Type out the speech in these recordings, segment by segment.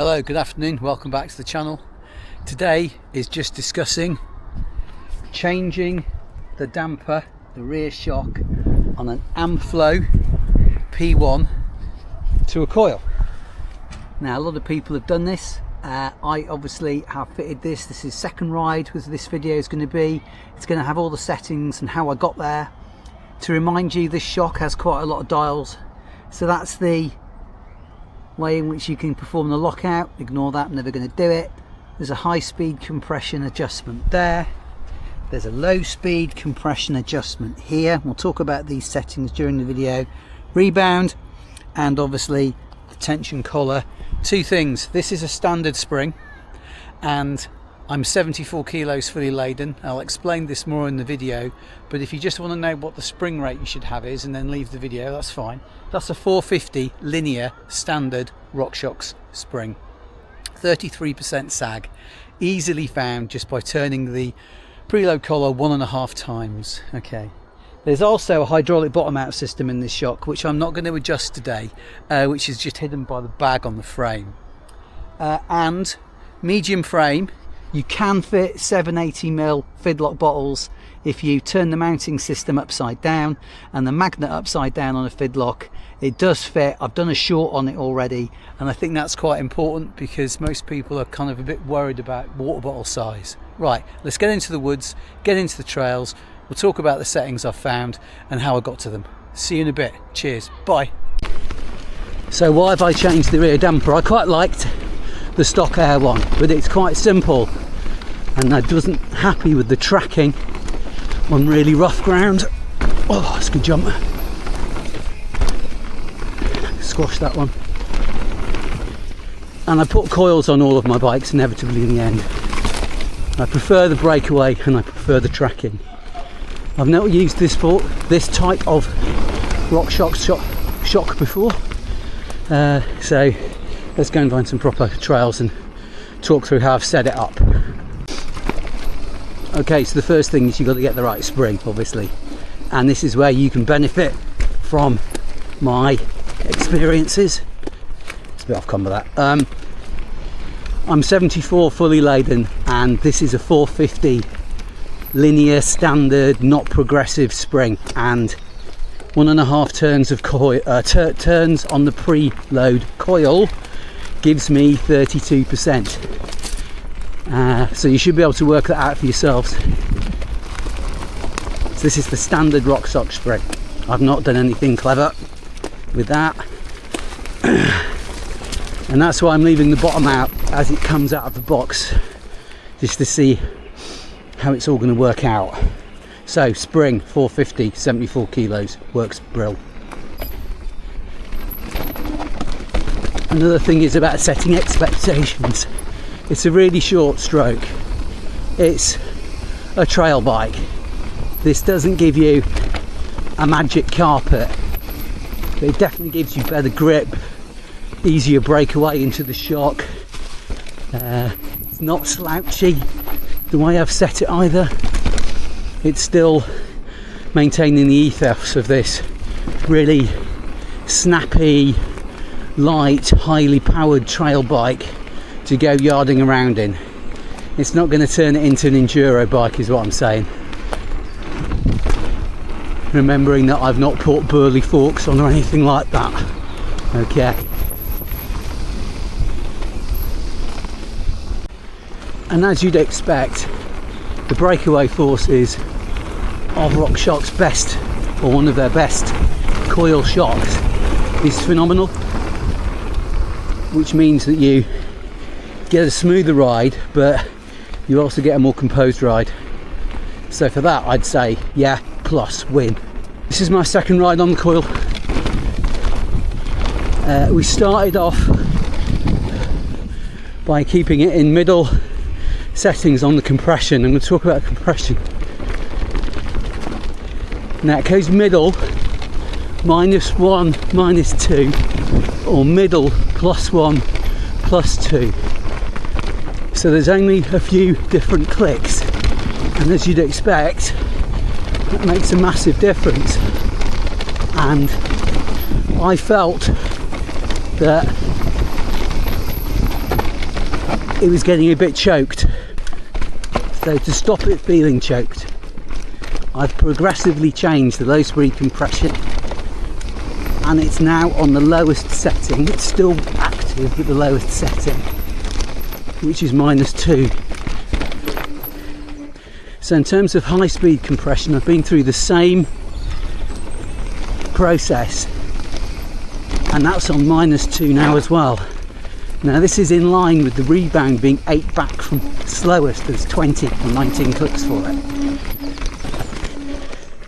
Hello, good afternoon, welcome back to the channel. Today is just discussing changing the damper, the rear shock on an Amflow P1 to a coil. Now a lot of people have done this. I obviously have fitted this. This is second ride with this video is going to be. It's going to have all the settings and how I got there. To remind you, this shock has quite a lot of dials, so that's the way in which you can perform the lockout. Ignore that, I'm never going to do it. There's a high speed compression adjustment there. There's a low speed compression adjustment here. We'll talk about these settings during the video. Rebound and obviously the tension collar. Two things, this is a standard spring and I'm 74 kilos fully laden. I'll explain this more in the video, but if you just want to know what the spring rate you should have is and then leave the video, that's fine. That's a 450 linear standard RockShox spring. 33% sag, easily found just by turning the preload collar 1.5 times. Okay. There's also a hydraulic bottom out system in this shock, which I'm not going to adjust today, which is just hidden by the bag on the frame. And medium frame. You can fit 780mm fidlock bottles if you turn the mounting system upside down and the magnet upside down on a fidlock. It does fit. I've done a short on it already, and I think that's quite important because most people are kind of a bit worried about water bottle size. Right, let's get into the woods, get into the trails. We'll talk about the settings I've found and how I got to them. See you in a bit. Cheers. Bye. So why have I changed the rear damper? I quite liked the stock air one, but it's quite simple and I wasn't happy with the tracking on really rough ground. Oh, that's a good jump. Squash that one. And I put coils on all of my bikes inevitably in the end. I prefer the breakaway and I prefer the tracking. I've never used this type of RockShox shock before, so let's go and find some proper trails and talk through how I've set it up. Okay, so the first thing is you've got to get the right spring, obviously, and this is where you can benefit from my experiences. It's a bit off combo that. I'm 74 fully laden and this is a 450 linear standard, not progressive spring, and 1.5 turns of coil, turns on the preload coil gives me 32%. So you should be able to work that out for yourselves. So this is the standard RockShox spring. I've not done anything clever with that. And that's why I'm leaving the bottom out as it comes out of the box, just to see how it's all going to work out. So spring 450, 74 kilos, works brill. Another thing is about setting expectations. It's a really short stroke. It's a trail bike. This doesn't give you a magic carpet, but it definitely gives you better grip, easier breakaway into the shock. It's not slouchy the way I've set it either. It's still maintaining the ethos of this really snappy, light, highly powered trail bike to go yarding around in. It's not going to turn it into an enduro bike is what I'm saying. Remembering that I've not put burley forks on or anything like that. Okay. And as you'd expect, the breakaway forces of RockShox's best, or one of their best, Coil Shocks is phenomenal, which means that you get a smoother ride, but you also get a more composed ride. So for that, I'd say yeah, plus win. This is my second ride on the coil. We started off by keeping it in middle settings on the compression. I'm going to talk about compression. Now it goes middle, -1, -2, or middle +1, +2. So there's only a few different clicks, and as you'd expect, that makes a massive difference. And I felt that it was getting a bit choked. So to stop it feeling choked, I've progressively changed the low speed compression, and it's now on the lowest setting. It's still active at the lowest setting, which is -2. So in terms of high speed compression, I've been through the same process, and that's on -2 now as well. Now this is in line with the Rebound being 8 back from slowest. There's 20 or 19 clicks for it.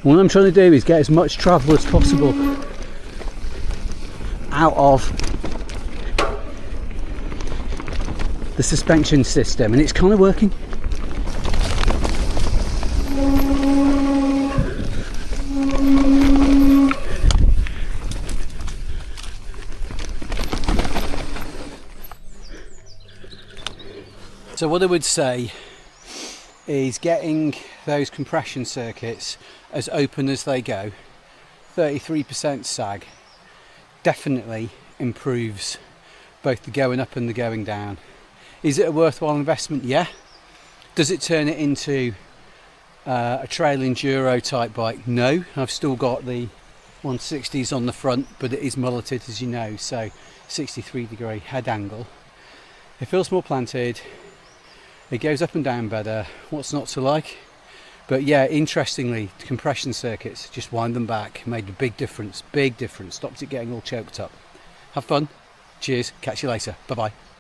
What I'm trying to do is get as much travel as possible out of the suspension system, and it's kind of working. So what I would say is getting those compression circuits as open as they go. 33% sag definitely improves both the going up and the going down. Is it a worthwhile investment? Yeah. Does it turn it into a trail enduro type bike? No. I've still got the 160s on the front, but it is mulleted, as you know, so 63-degree head angle. It feels more planted. It goes up and down better. What's not to like? But yeah, interestingly, compression circuits, just wind them back, made a big difference, stopped it getting all choked up. Have fun. Cheers. Catch you later. Bye bye.